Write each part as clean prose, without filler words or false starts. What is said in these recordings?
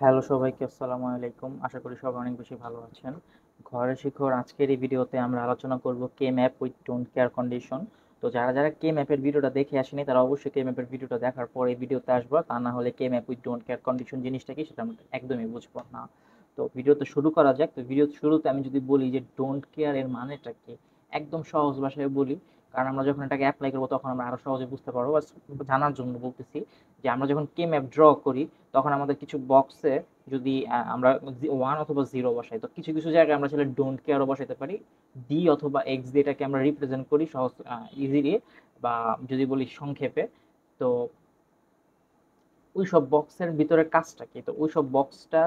Hello সবাইকে আসসালামু আলাইকুম। আশা করি সবাই অনেক বেশি ভালো আছেন। ঘরে শিখুর আজকের এই ভিডিওতে আমরা আলোচনা করব K map with don't care condition. তো যারা কে ম্যাপের ভিডিওটা দেখে আসেনি তারা অবশ্যই কে ম্যাপের ভিডিওটা দেখার পর এই ভিডিওতে আসবো। তা না হলে K map with don't care condition জিনিসটা কি সেটা আমরা একদমই বুঝবো না। তো ভিডিওতে শুরু করা যাক। তো ভিডিওর শুরুতে আমি যদি বলি যে ডোন্ট কেয়ার এর মানেটা কি? একদম সহজ ভাষায় বলি। কারণ আমরা যখন এটাকে এপ্লাই করব তখন আমরা আরো সহজে বুঝতে পারবো। বাস জানার জন্য বলতেছি যে আমরা যখন কে ম্যাপ ড্র করি তখন আমাদের কিছু বক্সে যদি আমরা 1 অথবা 0 বসাই, তো কিছু কিছু জায়গায় আমরা আসলে ডোন্ট কেয়ারও বসাইতে পারি। ডি অথবা এক্স দিয়ে এটাকে আমরা রিপ্রেজেন্ট করি সহজ ইজিলি, বা যদি বলি সংক্ষেপে। তো ওই সব বক্সের ভিতরে কাজটা কি? তো ওই সব বক্সটা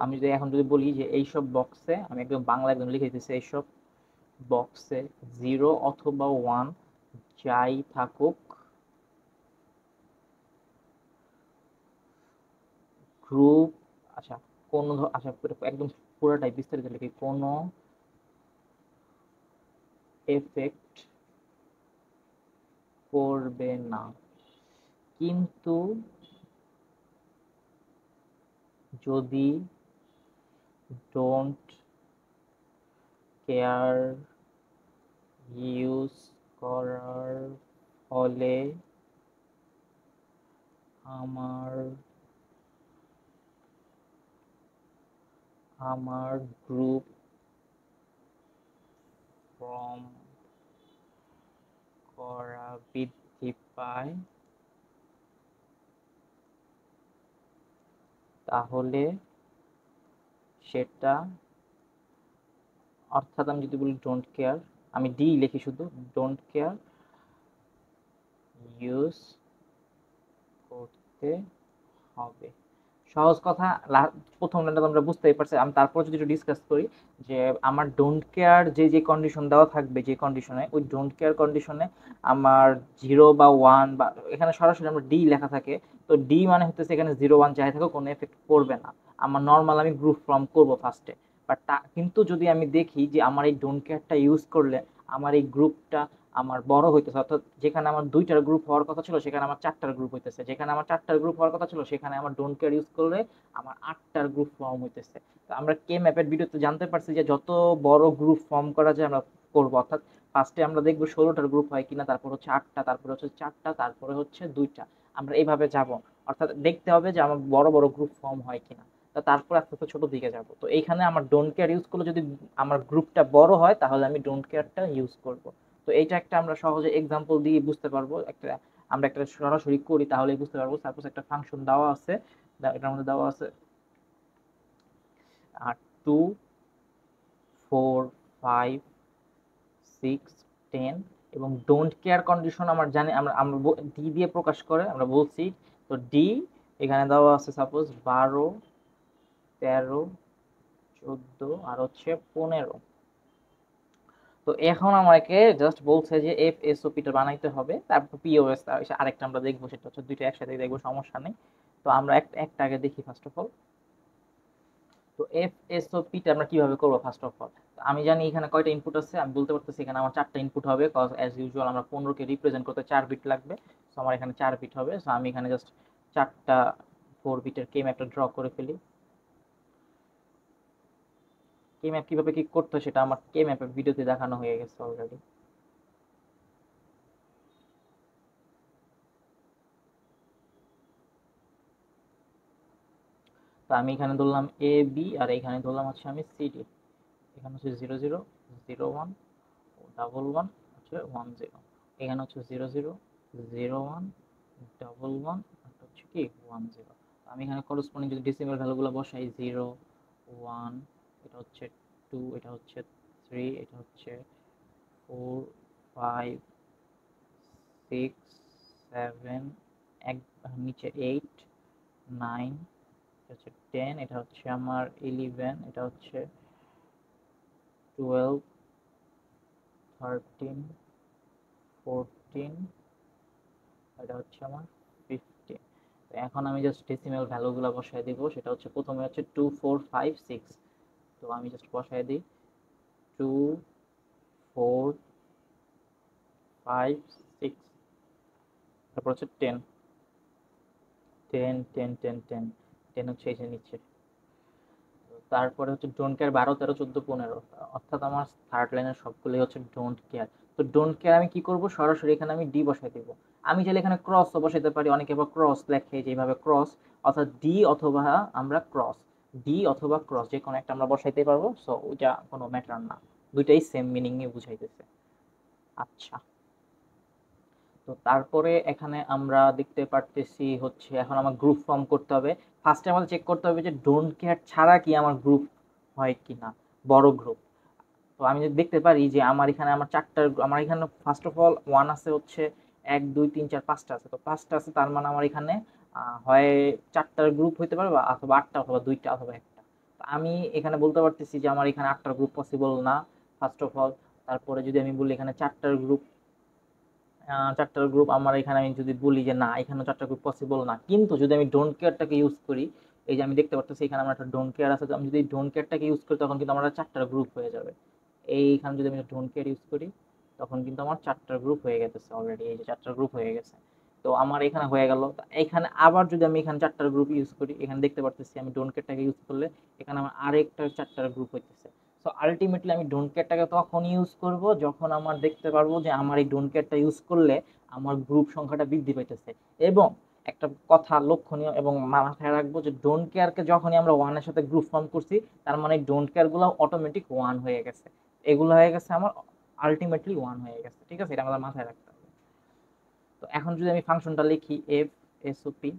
আমি যদি এখন যদি বলি যে এই সব বক্সে আমি একদম বাংলা একদম লিখে দিতেছি, এই সব বক্সে 0 অথবা 1 যাই থাকুক, গ্রুপ, আচ্ছা কোন আচ্ছা একদম পুরোটাই বিস্তারিত লিখি, কোনো এফেক্ট করবে না। কিন্তু যদি ডোন্ট কেয়ার ইউজ করার ফলে আমার আমার গ্রুপ ফর্ম করা বৃদ্ধি পায়, তাহলে সেটা, অর্থাৎ আমি যদি বলি ডোন্ট কেয়ার, আমি ডি লিখি শুধু, ডোন্ট কেয়ার ইউজ করতে হবে। সহজ কথা, প্রথম লাইনটা তোমরা বুঝতেই পারছো। আমি তারপর যদি একটু ডিসকাস করি যে আমার ডোন্ট কেয়ার যে কন্ডিশন দেওয়া থাকবে, যে কন্ডিশনে, ওই ডোন্ট কেয়ার কন্ডিশনে আমার 0 বা 1 বা এখানে সরাসরি আমার ডি লেখা থাকে। তো ডি মানে হচ্ছে এখানে 0 1 যাই থাকুক কোনো এফেক্ট পড়বে না। আমার নর্মাল আমি গ্রুপ ফর্ম করব ফার্স্টে। বাট কিন্তু যদি আমি দেখি যে আমার এই ডোন্ট কেয়ারটা ইউজ করলে আমার এই গ্রুপটা আমার বড় হইতেছে, অর্থাৎ যেখানে আমার 2টার গ্রুপ হওয়ার কথা ছিল সেখানে আমার 4টার গ্রুপ হইতেছে, যেখানে আমার 4টার গ্রুপ হওয়ার কথা ছিল সেখানে আমার ডোন্ট কেয়ার ইউজ করলে আমার 8টার গ্রুপ ফর্ম হইতেছে। তো আমরা কে ম্যাপের ভিডিওতে জানতে পারছি যে যত বড় গ্রুপ ফর্ম করা যায় আমরা করবো, অর্থাৎ ফার্স্টে আমরা দেখবো 16টার গ্রুপ হয় কিনা, তারপর হচ্ছে 8টা, তারপরে হচ্ছে 4টা, তারপরে হচ্ছে 2টা। আমরা এইভাবে যাব, অর্থাৎ দেখতে হবে যে আমার বড় বড় গ্রুপ ফর্ম হয় কিনা। তো তারপর আস্তে আস্তে ছোট দিকে যাব। তো এইখানে আমার ডোন্ট কেয়ার ইউজ করলে যদি আমার গ্রুপটা বড় হয় তাহলে আমি ডোন্ট কেয়ারটা ইউজ করব। তো এইটা একটা আমরা সহজে এক্সাম্পল দিয়ে বুঝতে পারবো। একটা আমরা একটা সরাসরি করি তাহলেই বুঝতে পারবো। সাপোজ একটা ফাংশন দেওয়া আছে, এটার মধ্যে দেওয়া আছে 2 4 5 6 10 এবং ডোন্ট কেয়ার কন্ডিশন আমার জানি, আমরা আমরা ডি দিয়ে প্রকাশ করে আমরা বলছি। তো ডি এখানে দেওয়া আছে সাপোজ 12 13 14 আর হচ্ছে 15। তো এখন আমাকে জাস্ট বলছে যে এফ এস ও পিটা বানাইতে হবে, তারপর পিওএস আরেকটা আমরা দেখবো, সেটা হচ্ছে দুইটা একসাথে দেখবো, সমস্যা নেই। তো আমরা একটা একটা আগে দেখি ফার্স্ট অফ অল। তো এফ এস ও পিটা আমরা কিভাবে করবো ফার্স্ট অফ অল? আমি জানি এখানে কয়টা ইনপুট আছে, আমি বলতে পারতেছি এখানে আমার 4টা ইনপুট হবে, কজ অ্যাজ ইউজুয়াল আমরা 15 কে রিপ্রেজেন্ট করতে 4 বিট লাগবে। সো আমার এখানে 4 বিট হবে। সো আমি এখানে জাস্ট 4টা 4 বিটের কে ম্যাপটা ড্র করে ফেলি। কে ম্যাপ কিভাবে কি করতে হয় সেটা আমার কে ম্যাপের ভিডিওতে দেখানো হয়ে গেছে অলরেডি। তো আমি এখানে ধরলাম এ বি আর এখানে ধরলাম হচ্ছে আমি সি ডি। এখানে হচ্ছে 0 0 0 1 ডাবল 1 হচ্ছে 1 0। এখানে হচ্ছে 0 0 0 1 ডাবল 1 হচ্ছে কি 1 0। আমি এখানে করসপন্ডিং যদি ডেসিমাল ভ্যালুগুলো বসাই 0 1, এটা হচ্ছে 2, এটা হচ্ছে 3, এটা হচ্ছে 4 5 6 7, এক নিচে 8 9, এটা হচ্ছে 10, এটা হচ্ছে আমার 11, এটা হচ্ছে 12 13 14, এটা হচ্ছে আমার 15। তো এখন আমি জাস্ট ডেসিমাল ভ্যালুগুলো বসায় দিব। সেটা হচ্ছে প্রথমে হচ্ছে 2 4 5 6। তো আমি জাস্ট বসায় দিই 2 4 5 6, তারপর হচ্ছে 10 10 10 10 10। 10 হচ্ছে এই যে নিচে। তারপরে হচ্ছে ডোন্ট কেয়ার 12 13 14 15, অর্থাৎ আমার থার্ড লাইনের সবগুলোই হচ্ছে ডোন্ট কেয়ার। তো ডোন্ট কেয়ার আমি কি করব, সরাসরি এখানে আমি ডি বসাই দেব। আমি চাইলে এখানে ক্রস বসাইতে পারি, অনেকে আবার ক্রস লেখে যেভাবে ক্রস, অর্থাৎ ডি অথবা আমরা ক্রস, ডি অথবা ক্রস যে কোনো একটা আমরা বসাইতে পারবো। সো ওইটা কোনো ম্যাটার না, দুইটাই সেম মিনিং এ বুঝাইতেছে। আচ্ছা, তো তারপরে এখানে আমরা দেখতে পারতেছি হচ্ছে এখন আমার গ্রুপ ফর্ম করতে হবে। ফার্স্টে আমাদের চেক করতে হবে যে ডোন্ট কেয়ার ছাড়া কি আমার গ্রুপ হয় কিনা, বড় গ্রুপ। তো আমি যদি দেখতে পারি যে আমার এখানে আমার চারটা, আমার এখানে ফার্স্ট অফ অল ওয়ান আছে হচ্ছে 1 2 3 4 5টা আছে, তো 5টা আছে তার মানে আমার এখানে হয় চারটার গ্রুপ হইতে পারে বা অথবা 8টা অথবা 2টা অথবা একটা। তো আমি এখানে বলতে পারতেছি যে আমার এখানে 8টার গ্রুপ পসিবল না, ফার্স্ট অফ অল। তারপরে যদি আমি বলি এখানে চারটার গ্রুপ, চারটার গ্রুপ আমার এখানে, আমি যদি বলি যে না এখানে চারটা গ্রুপ পসিবল না, কিন্তু যদি আমি ডোন্ট কেয়ারটাকে ইউজ করি, এই যে আমি দেখতে পাচ্ছি এখানে আমার একটা ডোন্ট কেয়ার আছে, তো আমি যদি ডোন্ট কেয়ারটাকে ইউজ করি তখন কিন্তু আমার চারটা গ্রুপ হয়ে যাবে। এইখানে যদি আমি ডোন্ট কেয়ার ইউজ করি তখন কিন্তু আমার চারটা গ্রুপ হয়ে গেছে অলরেডি, এই যে চারটা গ্রুপ হয়ে গেছে। তো আমার এখানে হয়ে গেল। এখানে আবার যদি আমি এখানে চারটার গ্রুপ ইউজ করি, এখানে দেখতে পারতেছি আমি ডোন্ট কেয়ারটাকে ইউজ করলে এখানে আমার আরেকটা চারটার গ্রুপ হইতেছে। সো আলটিমেটলি আমি ডোন্ট কেয়ারটাকে তখন ইউজ করব যখন আমার দেখতে পারবো যে আমার এই ডোন্ট কেয়ারটা ইউজ করলে আমার গ্রুপ সংখ্যাটা বৃদ্ধি পাইতেছে। এবং একটা কথা লক্ষণীয় এবং মাথায় রাখবো যে ডোন্ট কেয়ারকে যখনই আমরা ওয়ানের সাথে গ্রুপ ফর্ম করছি, তার মানে ডোন্ট কেয়ার গুলো অটোমেটিক ওয়ান হয়ে গেছে, এগুলো হয়ে গেছে আমার আলটিমেটলি ওয়ান হয়ে গেছে। ঠিক আছে, এটা আমাদের মাথায় রাখতে হবে। তো এখন যদি আমি ফাংশনটা লিখি এফ এসওপি,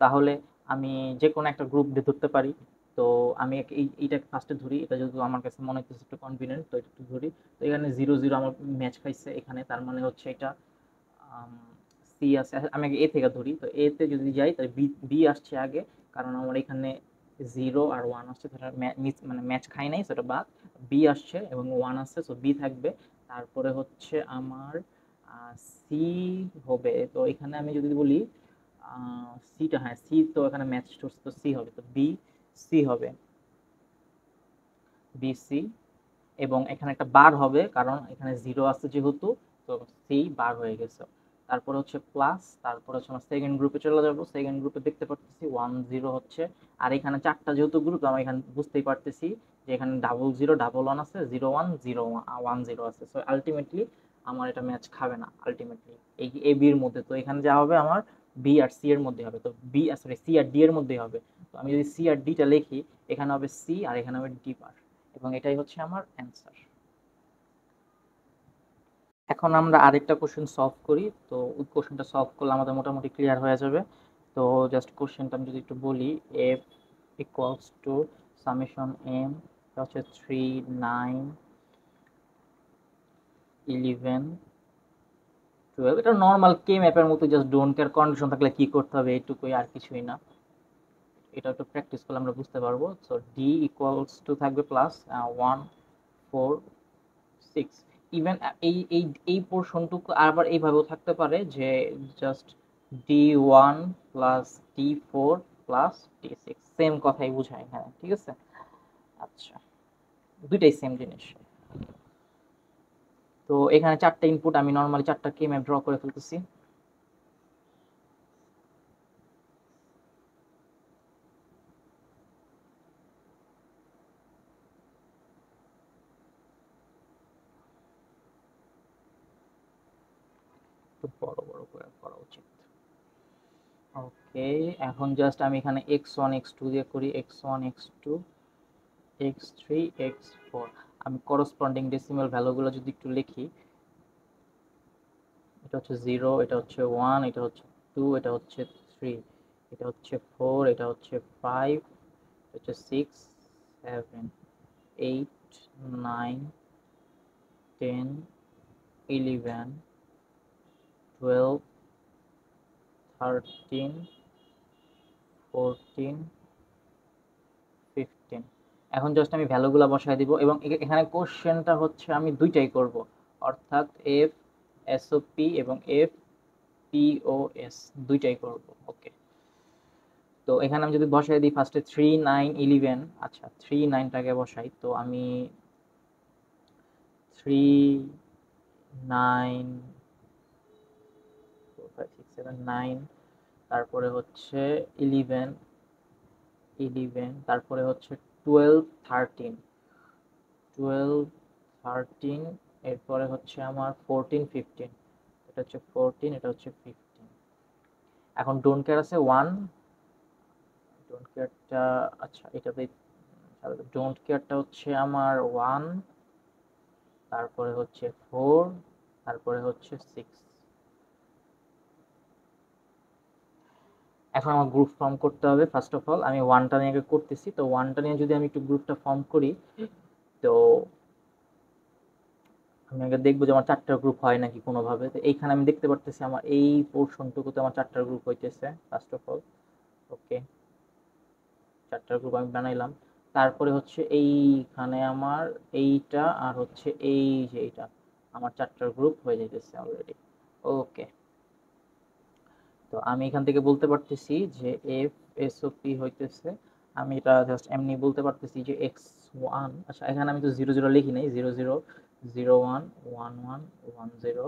তাহলে আমি যে কোনো একটা গ্রুপ দিয়ে ধরতে পারি। তো আমি এইটা ফার্স্টে ধরি, এটা যেহেতু আমার কাছে মনে হচ্ছে একটু কনভিনিয়েন্ট, তো একটু ধরি। তো এখানে 0 0 আমার ম্যাচ খাইছে এখানে, তার মানে হচ্ছে এটা সি আছে। আমি আগে এ থেকে ধরি, তো এ তে যদি যাই তাহলে বি বি আসছে আগে, কারণ আমার এখানে 0 আর 1 আসছে, সেটা মানে ম্যাচ খাই নাই, সেটা বাদ। বি আসছে এবং 1 আসছে, সো বি থাকবে। তারপরে হচ্ছে আমার সি হবে। তো এখানে আমি যদি বলি সিটা, হ্যাঁ সি তো এখানে ম্যাচ করছে, তো সি হবে, তো বি সি হবে, বি সি। এবং এখানে একটা বার হবে কারণ এখানে 0 আছে যেহেতু, তো সি বার হয়ে গেছে। তারপরে হচ্ছে প্লাস, তারপরে হচ্ছে আমরা সেকেন্ড গ্রুপে চলে যাব। সেকেন্ড গ্রুপে দেখতে পারতেছি 1 0 হচ্ছে। আর এখানে চারটা যেহেতু গ্রুপ, আমরা এখানে বুঝতেই পারতেছি যে এখানে 0 0 1 1 আছে, 0 1 0 1 0 আছে। সো আলটিমেটলি আমার এটা ম্যাচ খাবে না আলটিমেটলি এই এ বি এর মধ্যে। তো এখানে যা হবে আমার বি আর সি এর মধ্যে হবে, তো বি সরি সি আর ডি এর মধ্যেই হবে। তো আমি যদি সি আর ডিটা লিখি, এখানে হবে সি আর এখানে হবে ডি বার, এবং এটাই হচ্ছে আমার অ্যান্সার। এখন আমরা আরেকটা কোশ্চেন সলভ করি। তো ওই কোশ্চেনটা সলভ করলে আমাদের মোটামুটি ক্লিয়ার হয়ে যাবে। তো জাস্ট কোশ্চেনটা আমি যদি একটু বলি, F equals to summation M, এটা হচ্ছে 3 9 11 12। এটা নর্মাল কে ম্যাপের মতো, জাস্ট ডোন্ট কেয়ার কন্ডিশন থাকলে কি করতে হবে এইটুকুই, আর কিছুই না। এটা একটু প্র্যাকটিস করলে আমরা বুঝতে পারবো। সো ডি ইকুয়ালস টু থাকবে প্লাস 1 4 6। ইভেন এই পোর্শনটুকু আবার এইভাবেও থাকতে পারে যে just D1 plus D4 plus D6, same কথাই বোঝায় এখানে। ঠিক আছে, আচ্ছা, দুইটাই সেম জিনিস। তো এখানে চারটা ইনপুট, আমি নর্মালি চারটা কে ম্যাপ ড্র করে ফেলতেছি। একটু বড় বড় করে করা উচিত। ওকে, এখন জাস্ট আমি এখানে x1 x2 দিয়ে করি, x1 x2 x3 x4। আমি করসপন্ডিং ডেসিমাল ভ্যালুগুলো যদি একটু লিখি, এটা হচ্ছে 0, এটা হচ্ছে 1, এটা হচ্ছে 2, এটা হচ্ছে 3, এটা হচ্ছে 4, এটা হচ্ছে 5, এটা হচ্ছে 6 7 8 9 10 11 12 13 14 15। এখন জাস্ট আমি ভ্যালুগুলো বসায় দিব, এবং এখানে কোশ্চেনটা হচ্ছে আমি দুইটাই করব, অর্থাৎ এফ এসওপি এবং এফ পিওএস দুইটাই করব। ওকে, তো এখানে আমি যদি বসাই দিই ফার্স্টে 3 9 11, আচ্ছা 3 9টাকে বসাই, তো আমি 3 9 4 5 6 7 9 তারপরে হচ্ছে 11, তারপরে হচ্ছে 12, 13, 12, 13, এরপরে হচ্ছে আমার 14, 15, এটা হচ্ছে 14, এটা হচ্ছে 15। এখন ডোন্ট কেয়ার আছে 1, ডোন্ট কেয়ারটা, আচ্ছা এটাতে ডোন্ট কেয়ারটা হচ্ছে আমার 1, তারপরে হচ্ছে 4, তারপরে হচ্ছে 6। এখন আমার গ্রুপ ফর্ম করতে হবে। ফার্স্ট অফ অল আমি 1টা নিয়ে আগে করতেছি। তো 1টা নিয়ে যদি আমি একটু গ্রুপটা ফর্ম করি, তো আমি আগে দেখবো যে আমার 4টা গ্রুপ হয় নাকি কোনোভাবে। তো এইখানে আমি দেখতে পারতেছি আমার এই পোর্শনটুকুতে আমার 4টা গ্রুপ হইতেছে ফার্স্ট অফ অল। ওকে, 4টা গ্রুপ আমি বানাইলাম। তারপরে হচ্ছে এইখানে আমার এইটা আর হচ্ছে এই যে এইটা, আমার 4টা গ্রুপ হয়ে যাইতেছে অলরেডি। ওকে, তো আমি এখান থেকে বলতে পারতেছি যে এফ এসওপি হইতেছে, আমি এটা জাস্ট এমনি বলতে পারতেছি যে এক্স ওয়ান, আচ্ছা এখানে আমি তো 0 0 লিখি নাই, 0 0 0 1 1 1 1 0,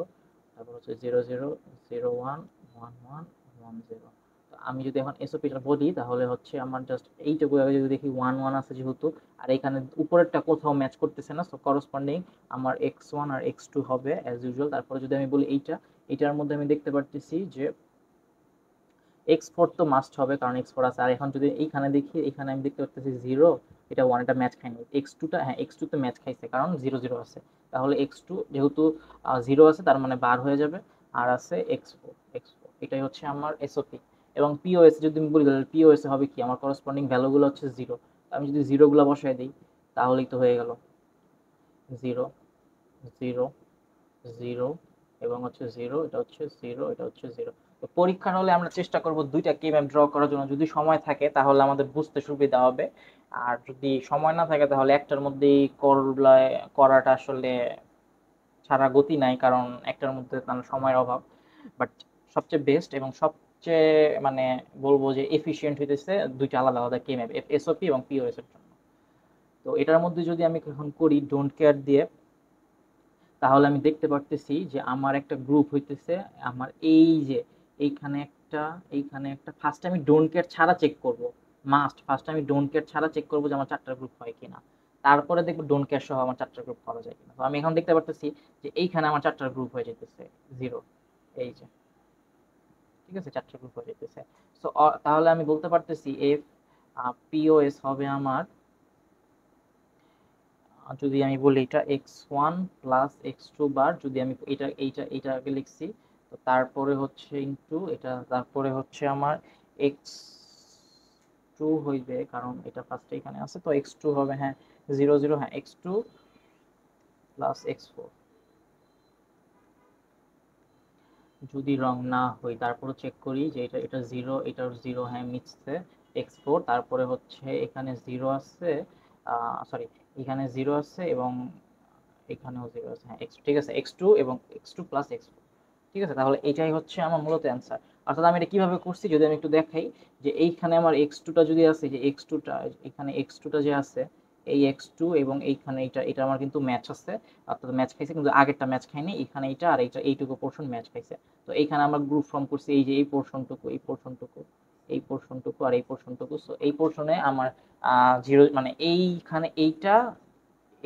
তারপর হচ্ছে 0 0 0 1 1 1 1 0। তো আমি যদি এখন এসওপিটা বলি তাহলে হচ্ছে আমার জাস্ট এইটুকু আগে যদি দেখি 1 1 আছে যেহেতু, আর এখানে উপরেরটা কোথাও ম্যাচ করতেছে না, সো করসপন্ডিং আমার এক্স ওয়ান আর এক্স টু হবে অ্যাজ ইউজুয়াল। তারপরে যদি আমি বলি এইটার মধ্যে আমি দেখতে পারতেছি যে এক্স4 তো মাস্ট হবে, কারণ এক্স4 আছে। আর এখন যদি এইখানে দেখি, এখানে আমি দেখতে পাচ্ছি 0, এটা 1, এটা ম্যাচ খায়নি। এক্স2টা, হ্যাঁ এক্স2 তো ম্যাচ খাইছে কারণ 0 0 আছে। তাহলে এক্স2 যেহেতু 0 আছে তার মানে বার হয়ে যাবে, আর আছে এক্স4। এটাই হচ্ছে আমার এসওপি। এবং পিওএস যদি আমি বলি তাহলে পিওএস হবে কি, আমার করসপন্ডিং ভ্যালুগুলো হচ্ছে 0। আমি যদি 0 গুলো বসাই দিই তাহলেই তো হয়ে গেল 0 0 0 এবং হচ্ছে 0, এটা হচ্ছে 0, এটা হচ্ছে 0। তো পরীক্ষার হলে আমরা চেষ্টা করব দুইটা কে ম্যাপ ড্র করার জন্য। যদি সময় থাকে তাহলে আমাদের বুঝতে সুবিধা হবে, আর যদি সময় না থাকে তাহলে একটার মধ্যেই করলে করাটা আসলে ছাড়া গতি নাই, কারণ একটার মধ্যে তার সময়ের অভাব। বাট সবচেয়ে বেস্ট এবং সবচেয়ে মানে বলবো যে এফিশিয়েন্ট হইতেছে দুইটা আলাদা আলাদা কে ম্যাপ, এসওপি এবং পিওএস এর জন্য। তো এটার মধ্যে যদি আমি এখন করি ডোন্ট কেয়ার দিয়ে, তাহলে আমি দেখতে পারতেছি যে আমার একটা গ্রুপ হইতেছে আমার এই যে এইখানে একটা, এইখানে একটা। ফার্স্ট আমি ডোন্ট কেয়ার ছাড়া চেক করব, মাস্ট ফার্স্ট আমি ডোন্ট কেয়ার ছাড়া চেক করব যে আমার 4টা গ্রুপ হয় কিনা। তারপরে দেখবো ডোন্ট কেয়ার সহ আমার 4টা গ্রুপ করা যায় কিনা। তো আমি এখন দেখতে পারতেছি যে এইখানে আমার 4টা গ্রুপ হয়ে যেতেছে 0, এই যে, ঠিক আছে, 4টা গ্রুপ হয়ে যেতেছে। সো তাহলে আমি বলতে পারতেছি এফ পিওএস হবে আমার, যদি আমি বলি এটা x1 প্লাস x2 বার, যদি আমি এইটা আগে লিখছি, তো তারপরে হচ্ছে ইনটু এটা, তারপরে হচ্ছে আমার x2 হইবে কারণ এটা ফার্স্টে এখানে আছে, তো x2 হবে, হ্যাঁ 0 0, হ্যাঁ x2 প্লাস x4। যদি রং না হই তারপরে চেক করি যে এটা 0, এটার 0, হ্যাঁ মিশছে x4। তারপরে হচ্ছে এখানে 0 আছে, সরি এখানে 0 আছে এবং এখানেও 0 আছে, হ্যাঁ x, ঠিক আছে x2 এবং x2 প্লাস x4। ঠিক আছে, তাহলে এটাই হচ্ছে আমার মূলত অ্যান্সার। অর্থাৎ আমি এটা কিভাবে করছি যদি আমি একটু দেখাই, যে এইখানে আমার x2টা যদি আছে, যে x2টা এখানে x2টা যে আছে, এই x2 এবং এইখানে এটা আমার কিন্তু ম্যাচ আছে, অর্থাৎ ম্যাচ খাইছে, কিন্তু আগেরটা ম্যাচ খাইনি, এখানে এটা আর এইটুকু পোর্শন ম্যাচ খাইছে। তো এইখানে আমরা গ্রুপ ফর্ম করছি এই যে এই পোর্শনটুকু, এই পোর্শনটুকু, এই পোর্শনটুকু আর এই পোর্শনটুকু। সো এই পোর্শনে আমার 0 মানে এইখানে এইটা,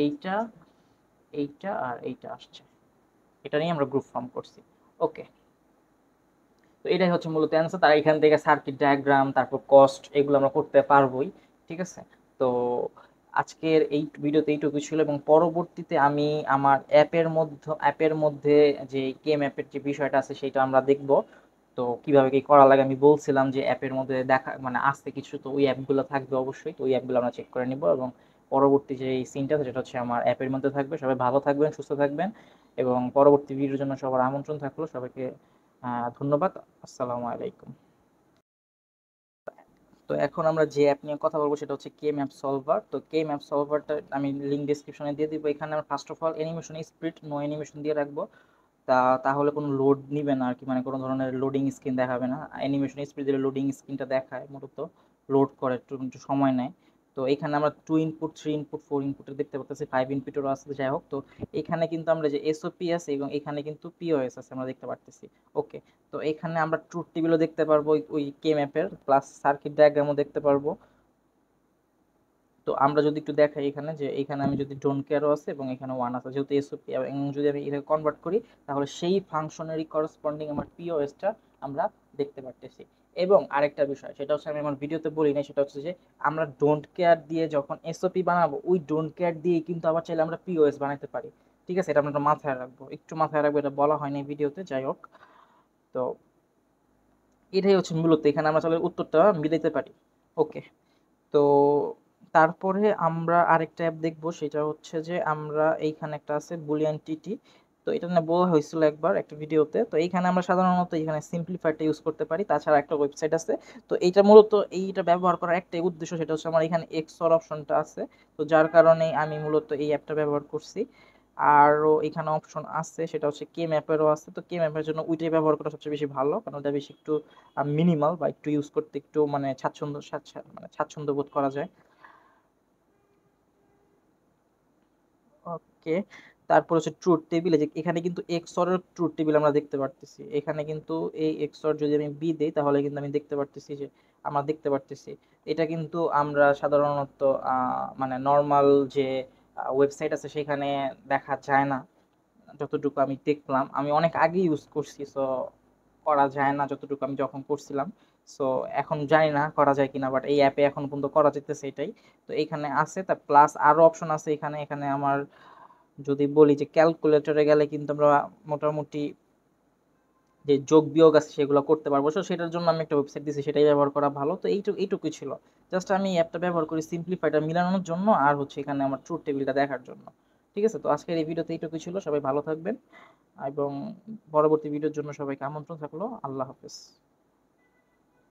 এইটা, এইটা আর এইটা আসছে, এটা নিয়ে আমরা গ্রুপ ফর্ম করছি। ওকে, তো এটাই হচ্ছে মূলত অ্যান্সার। তার এখান থেকে সার্কিট ডায়াগ্রাম, তারপর কস্ট, এগুলো আমরা করতে পারবোই। ঠিক আছে, তো আজকের এই ভিডিওতে এইটুকু ছিল, এবং পরবর্তীতে আমি আমার অ্যাপের মধ্যে যে গেম অ্যাপের যে বিষয়টা আছে সেটা আমরা দেখব। তো কিভাবে কি করা লাগে আমি বলছিলাম যে অ্যাপের মধ্যে দেখা মানে আসতে কিছু, তো ওই অ্যাপগুলো থাকবে অবশ্যই, তো ওই অ্যাপগুলো আমরা চেক করে নিব। এবং পরবর্তী যে সিনটা যেটা হচ্ছে আমার অ্যাপের মধ্যে থাকবে। সবাই ভালো থাকবেন, সুস্থ থাকবেন, এবং পরবর্তী ভিডিওর জন্য সবার আমন্ত্রণ থাকলো। সবাইকে ধন্যবাদ। আসসালামু আলাইকুম। তো এখন আমরা যে অ্যাপ নিয়ে কথা বলবো সেটা হচ্ছে কে ম্যাপ সলভার। তো কে ম্যাপ সলভারটা আমি লিঙ্ক ডিসক্রিপশনে দিয়ে দিব। এখানে আমরা first of all animation speed no animation দিয়ে রাখবো, তাহলে কোনো লোড নিবে না আর কি, মানে কোনো ধরনের লোডিং স্ক্রিন দেখাবে না। অ্যানিমেশন স্পিড দিলে লোডিং স্ক্রিনটা দেখায়, মূলত লোড করে একটু একটু সময় নেয়। তো এখানে আমরা 2 ইনপুট, 3 ইনপুট, 4 ইনপুটের দেখতে পাচ্ছি, 5 ইনপুটেরও আছে, যাই হোক। তো এখানে কিন্তু আমরা যে এসওপি আছে এবং এখানে কিন্তু পিওএস আছে আমরা দেখতে পারতেছি। ওকে, তো এখানে আমরা ট্রুথ টেবিলও দেখতে পারবো, ওই কে ম্যাপের প্লাস সার্কিট ডায়াগ্রামও দেখতে পারবো। তো আমরা যদি একটু দেখাই এখানে, যে এখানে আমি যদি ডোন্ট কেয়ারও আছে এবং এখানে ওয়ান আছে, যেহেতু এসওপি, এবং যদি আমি এটাকে কনভার্ট করি তাহলে সেই ফাংশনারি করসপন্ডিং আমার পিওএসটা আমরা দেখতে পারতেছি। এবং আরেকটা বিষয়, সেটা হচ্ছে আমি আমার ভিডিওতে বলি না, সেটা হচ্ছে যে আমরা ডোন্ট কেয়ার দিয়ে যখন এসওপি বানাবো, ওই ডোন্ট কেয়ার দিয়ে কিন্তু আবার চাইলে আমরা পিওএস বানাতে পারি। ঠিক আছে, এটা আমরা একটু মাথায় রাখবো, একটু মাথায় রাখবো, এটা বলা হয়নি ভিডিওতে, যাই হোক। তো এটাই হচ্ছে মূলত, এখানে আমরা চাইলে উত্তরটা মিলাইতে পারি। ওকে, তো তারপরে আমরা আরেকটা অ্যাপ দেখবো, সেটা হচ্ছে যে আমরা এইখানে একটা আছে বুলিয়ান টিটি। তো এটা না বলা হয়েছিল একবার একটা ভিডিওতে। তো এইখানে আমরা সাধারণত এখানে সিম্পলিফায়ারটা ইউজ করতে পারি, তাছাড়া একটা ওয়েবসাইট আছে। তো এইটা মূলত, এইটা ব্যবহার করার একটাই উদ্দেশ্য, সেটা হচ্ছে আমার এখানে এক্সর অপশনটা আছে, তো যার কারণে আমি মূলত এই অ্যাপটা ব্যবহার করছি। আরও এখানে অপশন আছে, সেটা হচ্ছে কে ম্যাপেরও আছে। তো কে ম্যাপের জন্য ওইটাই ব্যবহার করা সবচেয়ে বেশি ভালো, কারণ ওটা বেশি একটু মিনিমাল, বা একটু ইউজ করতে একটু মানে স্বাচ্ছন্দ্য বোধ করা যায়। ওকে, তারপর হচ্ছে ট্রুথ টেবিলে, যে এখানে কিন্তু এক্সর এর ট্রুথ টেবিল আমরা দেখতে পারতেছি। এখানে কিন্তু এই এক্সর যদি আমি বি দেই তাহলে কিন্তু আমি দেখতে পারতেছি যে, আমরা দেখতে পারতেছি এটা কিন্তু আমরা সাধারণত মানে নর্মাল যে ওয়েবসাইট আছে সেখানে দেখা যায় না, যতটুকু আমি দেখলাম। আমি অনেক আগে ইউজ করছি, সো করা যায় না যতটুকু আমি যখন করছিলাম। সো এখন জানি না করা যায় কিনা, বাট এই অ্যাপে এখন পর্যন্ত করা যেতেছে এটাই। তো এখানে আছে, তা প্লাস আরো অপশন আছে এখানে। এখানে আমার যদি বলি যে ক্যালকুলেটরে গেলে কিন্তু আমরা মোটামুটি যে যোগ বিয়োগ আছে সেগুলো করতে পারবো। সো সেটার জন্য আমি একটা ওয়েবসাইট দিছি, সেটাই ব্যবহার করা ভালো। তো এইটুকুই ছিল, জাস্ট আমি এই অ্যাপটা ব্যবহার করি সিম্পলিফাইটা মিলানোর জন্য, আর হচ্ছে এখানে আমার ট্রুথ টেবিলটা দেখার জন্য। ঠিক আছে, তো আজকের এই ভিডিওতে এইটুকুই ছিল। সবাই ভালো থাকবেন, এবং পরবর্তী ভিডিওর জন্য সবাইকে আমন্ত্রণ থাকলো। আল্লাহ হাফেজ।